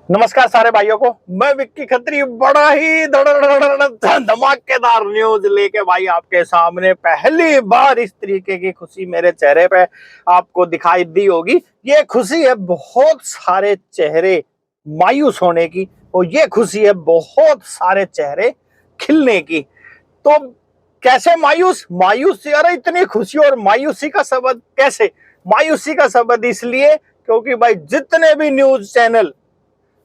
नमस्कार सारे भाइयों को। मैं विक्की खत्री बड़ा ही धमाकेदार न्यूज लेके भाई आपके सामने पहली बार इस तरीके की खुशी मेरे चेहरे पे आपको दिखाई दी होगी। ये खुशी है बहुत सारे चेहरे मायूस होने की और ये खुशी है बहुत सारे चेहरे खिलने की। तो कैसे मायूस मायूस यार, इतनी खुशी और मायूसी का संबंध कैसे? मायूसी का संबंध इसलिए क्योंकि भाई जितने भी न्यूज चैनल,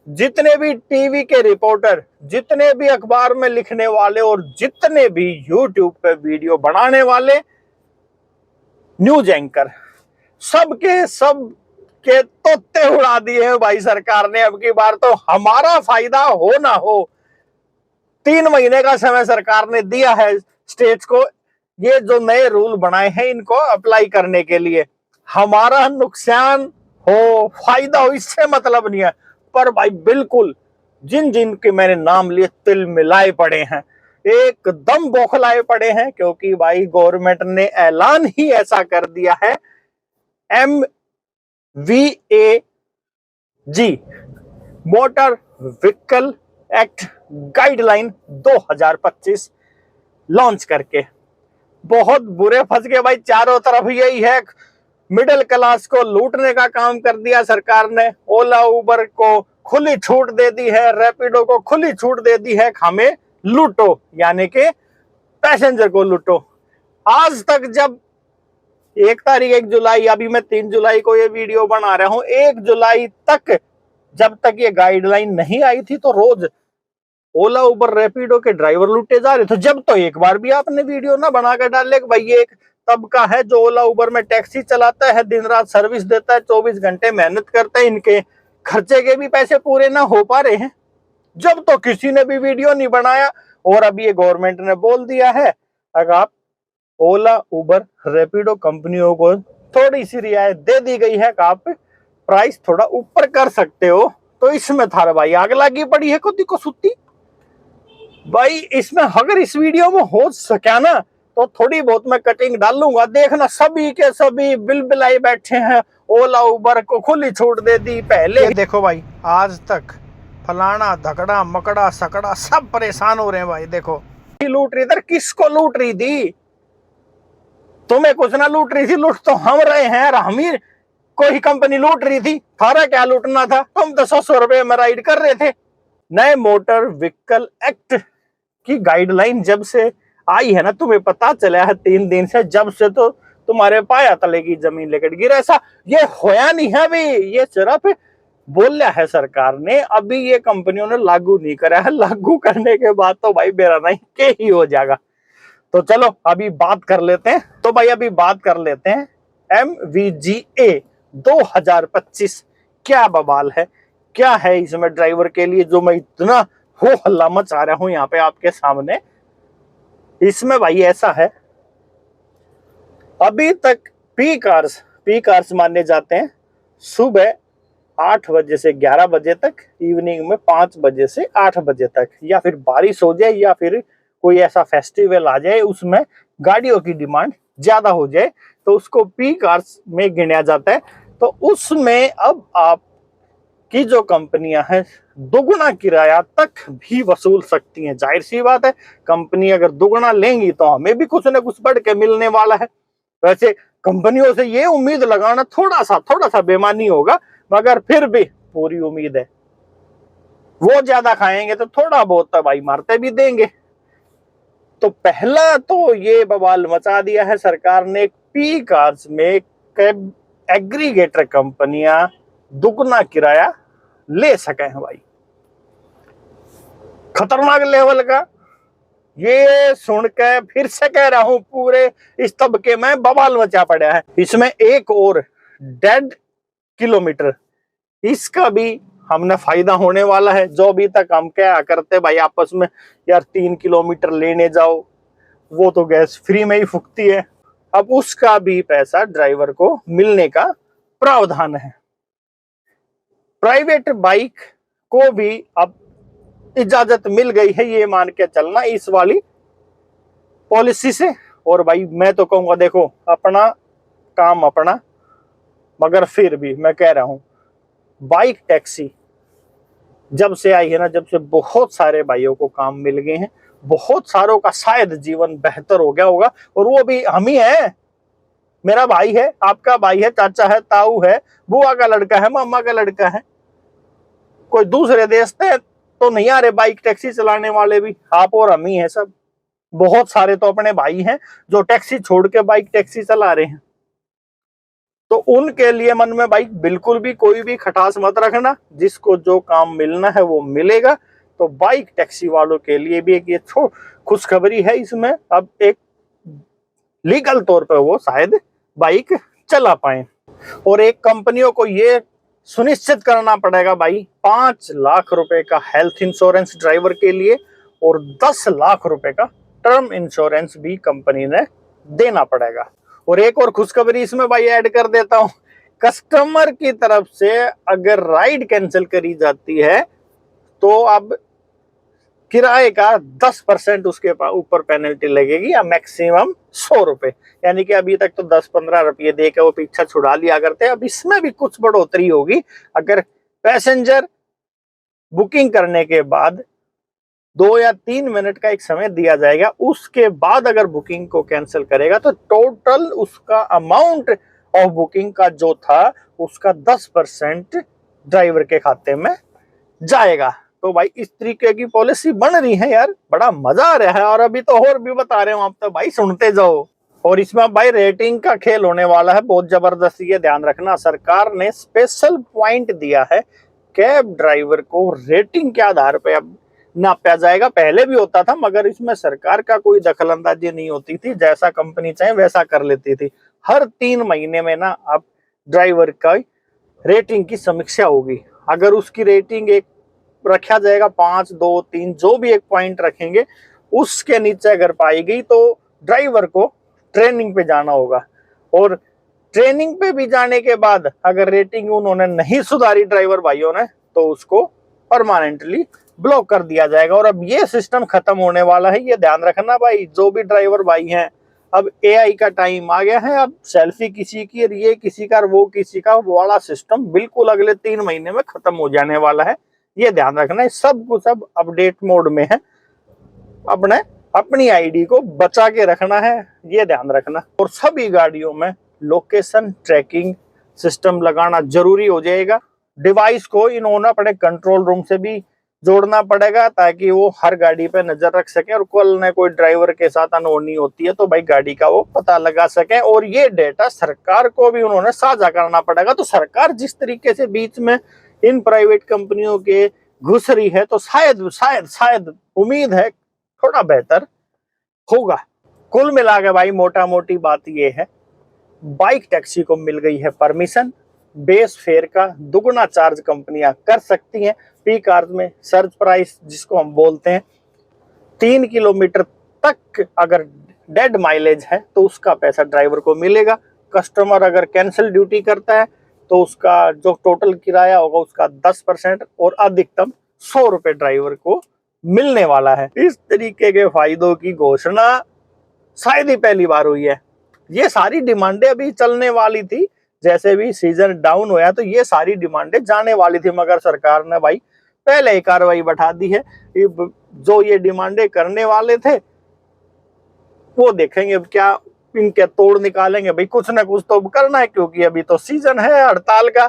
जितने भी टीवी के रिपोर्टर, जितने भी अखबार में लिखने वाले और जितने भी यूट्यूब पे वीडियो बनाने वाले न्यूज एंकर, सबके सब के तोते उड़ा दिए हैं भाई सरकार ने। अब की बार तो हमारा फायदा हो ना हो, 3 महीने का समय सरकार ने दिया है स्टेट्स को ये जो नए रूल बनाए हैं इनको अप्लाई करने के लिए। हमारा नुकसान हो फायदा हो इससे मतलब नहीं है, पर भाई बिल्कुल जिन जिन के मैंने नाम लिए तिल मिलाए पड़े हैं, एकदम बौखलाए पड़े हैं, क्योंकि भाई गवर्नमेंट ने ऐलान ही ऐसा कर दिया है। MVAG motor vehicle act guideline 2025 launch करके बहुत बुरे फंस गए भाई। चारों तरफ यही है, मिडिल क्लास को लूटने का काम कर दिया सरकार ने। ओला उबर को खुली छूट दे दी है, रैपिडो को खुली छूट दे दी है, हमें लूटो यानी कि पैसेंजर को लूटो। आज तक जब 1 जुलाई, अभी मैं 3 जुलाई को ये वीडियो बना रहा हूं, 1 जुलाई तक जब तक ये गाइडलाइन नहीं आई थी तो रोज ओला उबर रैपिडो के ड्राइवर लूटे जा रहे थे। जब तो एक बार भी आपने वीडियो ना बनाकर डाले कि भाई ये एक तबका है जो ओला उबर में टैक्सी चलाता है, दिन रात सर्विस देता है, 24 घंटे मेहनत करता है, इनके खर्चे के भी पैसे पूरे ना हो पा रहे हैं। जब तो किसी ने भी वीडियो नहीं बनाया। और अभी ये गवर्नमेंट ने बोल दिया है अगर आप ओला उबर रैपिडो कंपनियों को थोड़ी सी रियायत दे दी गई है कि आप प्राइस थोड़ा ऊपर कर सकते हो। तो इसमें थारा भाई आग लगी पड़ी है खुद को सुती भाई। इसमें अगर इस वीडियो में हो सका ना तो थोड़ी बहुत मैं कटिंग डालूंगा, देखना सभी के सभी बिलबिलाए बैठे हैं। ओला उबर को खुली छूट दे दी पहले। देखो भाई आज तक फलाना धकड़ा मकड़ा सकड़ा सब परेशान हो रहे हैं भाई। देखो लूट रही थी, किसको लूट रही थी? तुम्हें कुछ ना लूट रही थी, लूट तो हम रहे हैं। हम ही कोई कंपनी लूट रही थी, थारा क्या लूटना था? तुम तो 100 रुपए में राइड कर रहे थे। नए मोटर व्हीकल एक्ट की गाइडलाइन जब से आई है ना, तुम्हें पता चला है 3 दिन से, जब से तो तुम्हारे पाया तले की जमीन लेकर गिरा। ऐसा ये होया नहीं है अभी, ये सिर्फ बोला है सरकार ने, अभी ये कंपनियों ने लागू नहीं करा है। लागू करने के बाद तो भाई मेरा नहीं के ही हो जाएगा। तो चलो अभी बात कर लेते हैं। तो भाई अभी बात कर लेते हैं MVGA 2025 क्या बवाल है, क्या है इसमें ड्राइवर के लिए, जो मैं इतना हो हल्ला मचा रहा हूं यहाँ पे आपके सामने। इसमें भाई ऐसा है, अभी तक पी कार्स माने जाते हैं सुबह 8 बजे से 11 बजे तक, इवनिंग में 5 बजे से 8 बजे तक, या फिर बारिश हो जाए या फिर कोई ऐसा फेस्टिवल आ जाए उसमें गाड़ियों की डिमांड ज्यादा हो जाए तो उसको पी कार्स में गिना जाता है। तो उसमें अब आप की जो कंपनियां हैं दुगुना किराया तक भी वसूल सकती हैं। जाहिर सी बात है, कंपनी अगर दुगुना लेंगी तो हमें भी कुछ ना कुछ बढ़ के मिलने वाला है। वैसे कंपनियों से ये उम्मीद लगाना थोड़ा सा बेमानी होगा, मगर फिर भी पूरी उम्मीद है। वो ज्यादा खाएंगे तो थोड़ा बहुत तो भाई मारते भी देंगे। तो पहला तो ये बवाल मचा दिया है सरकार ने, पी कार्स में एग्रीगेटर कंपनियां दुगना किराया ले सके हैं भाई। खतरनाक लेवल का। ये सुन के फिर से कह रहा हूं, पूरे इस तबके में बवाल मचा पड़ा है। इसमें एक और डेढ़ किलोमीटर इसका भी हमने फायदा होने वाला है। जो अभी तक हम क्या करते भाई आपस में, यार 3 किलोमीटर लेने जाओ, वो तो गैस फ्री में ही फूकती है। अब उसका भी पैसा ड्राइवर को मिलने का प्रावधान है। प्राइवेट बाइक को भी अब इजाजत मिल गई है, ये मान के चलना इस वाली पॉलिसी से। और भाई मैं तो कहूंगा देखो अपना काम अपना, मगर फिर भी मैं कह रहा हूं बाइक टैक्सी जब से आई है ना, जब से बहुत सारे भाइयों को काम मिल गए हैं, बहुत सारों का शायद जीवन बेहतर हो गया होगा। और वो भी हम ही है, मेरा भाई है, आपका भाई है, चाचा है, ताऊ है, बुआ का लड़का है, मामा का लड़का है। कोई दूसरे देश से तो नहीं आ रहे बाइक टैक्सी चलाने वाले भी, आप और हम ही है सब। बहुत सारे तो अपने भाई हैं जो टैक्सी छोड़ के बाइक टैक्सी चला रहे हैं। तो उनके लिए मन में भाई बिल्कुल भी कोई भी खटास मत रखना, जिसको जो काम मिलना है वो मिलेगा। तो बाइक टैक्सी वालों के लिए भी एक ये खुशखबरी है इसमें, अब एक लीगल तौर पर वो शायद बाइक चला पाए। और एक कंपनियों को ये सुनिश्चित करना पड़ेगा भाई, 5 लाख रुपए का हेल्थ इंश्योरेंस ड्राइवर के लिए और 10 लाख रुपए का टर्म इंश्योरेंस भी कंपनी ने देना पड़ेगा। और एक और खुशखबरी इसमें भाई ऐड कर देता हूं, कस्टमर की तरफ से अगर राइड कैंसिल करी जाती है तो अब किराए का 10% उसके ऊपर पेनल्टी लगेगी, या मैक्सिमम 100 रुपए। यानी कि अभी तक तो 10-15 रुपये दे के वो पीछा छुड़ा लिया करते हैं, अब इसमें भी कुछ बढ़ोतरी होगी। अगर पैसेंजर बुकिंग करने के बाद 2 या 3 मिनट का एक समय दिया जाएगा, उसके बाद अगर बुकिंग को कैंसिल करेगा तो टोटल उसका अमाउंट ऑफ बुकिंग का जो था उसका 10% ड्राइवर के खाते में जाएगा। तो भाई इस तरीके की पॉलिसी बन रही है यार, बड़ा मजा आ रहा है। और अभी तो और भी बता रहे हूं, आप तो भाई सुनते जाओ। और इसमें भाई रेटिंग का खेल होने वाला है बहुत जबरदस्त, ये ध्यान रखना। सरकार ने स्पेशल पॉइंट दिया है, कैब ड्राइवर को रेटिंग के आधार पर अब नापा जाएगा। पहले भी होता था मगर इसमें सरकार का कोई दखलंदाजी नहीं होती थी, जैसा कंपनी चाहे वैसा कर लेती थी। हर 3 महीने में ना अब ड्राइवर का रेटिंग की समीक्षा होगी। अगर उसकी रेटिंग एक रखा जाएगा 5, 2, 3 जो भी एक पॉइंट रखेंगे, उसके नीचे अगर पाई गई तो ड्राइवर को ट्रेनिंग पे जाना होगा। और ट्रेनिंग पे भी जाने के बाद अगर रेटिंग उन्होंने नहीं सुधारी ड्राइवर भाइयों ने, तो उसको परमानेंटली ब्लॉक कर दिया जाएगा। और अब ये सिस्टम खत्म होने वाला है, ये ध्यान रखना भाई। जो भी ड्राइवर भाई हैं, अब एआई का टाइम आ गया है, अब सेल्फी किसी की, ये किसी का, वो किसी का, वाला सिस्टम बिल्कुल अगले 3 महीने में खत्म हो जाने वाला है। ये ध्यान रखना है, सब कुछ अब अपडेट मोड में है, अपनी आईडी को बचा के रखना है, ये ध्यान रखना। और सभी गाड़ियों में लोकेशन ट्रैकिंग सिस्टम लगाना जरूरी हो जाएगा। डिवाइस को इन्होंने अपने कंट्रोल रूम से भी जोड़ना पड़ेगा, ताकि वो हर गाड़ी पे नजर रख सके और कल ने कोई ड्राइवर के साथ अनहोनी होती है तो भाई गाड़ी का वो पता लगा सके। और ये डेटा सरकार को भी उन्होंने साझा करना पड़ेगा। तो सरकार जिस तरीके से बीच में इन प्राइवेट कंपनियों के घुस रही है, तो शायद उम्मीद है थोड़ा बेहतर होगा। कुल मिला के भाई मोटा मोटी बात ये है, बाइक टैक्सी को मिल गई है परमिशन, बेस फेयर का दुगुना चार्ज कंपनियां कर सकती हैं। पीक आवर्स में सर्ज प्राइस जिसको हम बोलते हैं, 3 किलोमीटर तक अगर डेड माइलेज है तो उसका पैसा ड्राइवर को मिलेगा। कस्टमर अगर कैंसिल ड्यूटी करता है तो उसका जो टोटल किराया होगा उसका 10% और अधिकतम 100 रुपए ड्राइवर को मिलने वाला है। इस तरीके के फायदों की घोषणा शायद ही पहली बार हुई है। ये सारी डिमांडें अभी चलने वाली थी, जैसे भी सीजन डाउन होया तो ये सारी डिमांडें जाने वाली थी, मगर सरकार ने भाई पहले ही कार्रवाई बैठा दी है। जो ये डिमांडें करने वाले थे वो देखेंगे अब क्या इनके तोड़ निकालेंगे। भाई कुछ ना कुछ तो करना है, क्योंकि अभी तो सीजन है हड़ताल का,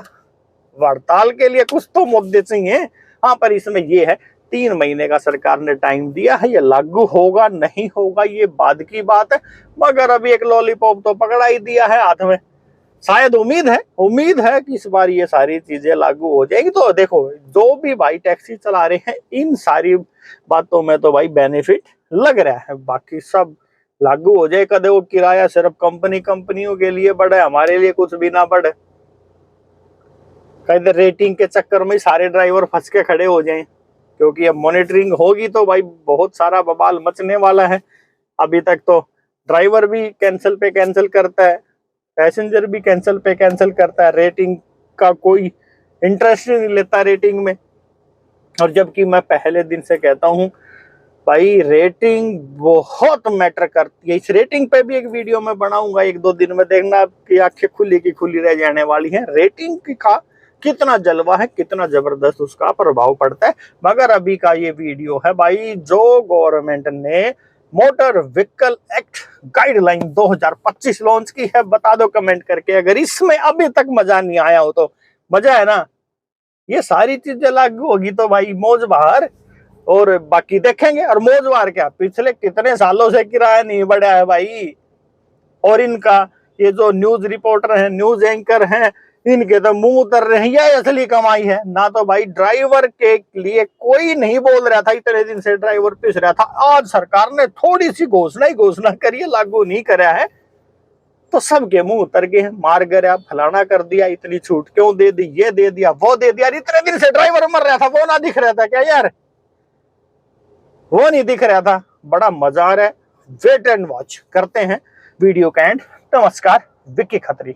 हड़ताल के लिए कुछ तो मुद्दे चाहिए। हाँ, पर इसमें ये है 3 महीने का सरकार ने टाइम दिया है, ये लागू होगा नहीं होगा ये बाद की बात है, मगर अभी एक लॉलीपॉप तो पकड़ा ही दिया है हाथ में। शायद उम्मीद है कि इस बार ये सारी चीजें लागू हो जाएगी। तो देखो, जो भी भाई टैक्सी चला रहे हैं इन सारी बातों में तो भाई बेनिफिट लग रहा है, बाकी सब लागू हो जाए। कदे वो किराया सिर्फ कंपनियों के लिए बढ़े, हमारे लिए कुछ भी ना बढ़े। कहीं रेटिंग के चक्कर में सारे ड्राइवर फंस के खड़े हो जाएं, क्योंकि अब मॉनिटरिंग होगी तो भाई बहुत सारा बवाल मचने वाला है। अभी तक तो ड्राइवर भी कैंसिल पे कैंसिल करता है, पैसेंजर भी कैंसिल पे कैंसिल करता है, रेटिंग का कोई इंटरेस्ट नहीं लेता रेटिंग में। और जबकि मैं पहले दिन से कहता हूं भाई रेटिंग बहुत मैटर करती है। इस रेटिंग पे भी एक वीडियो में बनाऊंगा 1-2 दिन में, देखना आपकी आंखें खुली की खुली रह जाने वाली हैं। रेटिंग का कितना जलवा है, कितना जबरदस्त उसका प्रभाव पड़ता है। मगर अभी का ये वीडियो है भाई, जो गवर्नमेंट ने motor vehicle act guideline 2025 launch की है, बता दो कमेंट करके अगर इसमें अभी तक मजा नहीं आया हो तो। मजा है ना, ये सारी चीजें लागू होगी तो भाई मौज बहार, और बाकी देखेंगे। और मौज बहार क्या, पिछले कितने सालों से किराया नहीं बढ़ा है भाई। और इनका ये जो न्यूज रिपोर्टर है, न्यूज एंकर हैं, इनके तो मुंह उतर रहे हैं, यह असली कमाई है ना। तो भाई ड्राइवर के लिए कोई नहीं बोल रहा था, इतने दिन से ड्राइवर पिस रहा था। आज सरकार ने थोड़ी सी घोषणा करी है, लागू नहीं करा है, तो सबके मुंह उतर गए हैं। मार गया, फलाना कर दिया, इतनी छूट क्यों दे दी, ये दे दिया, वो दे दिया। इतने दिन से ड्राइवर मर रहा था, वो ना दिख रहा था क्या यार? वो नहीं दिख रहा था। बड़ा मजा आ रहा है। वेट एंड वॉच करते हैं वीडियो का एंड। नमस्कार, विक्की खत्री।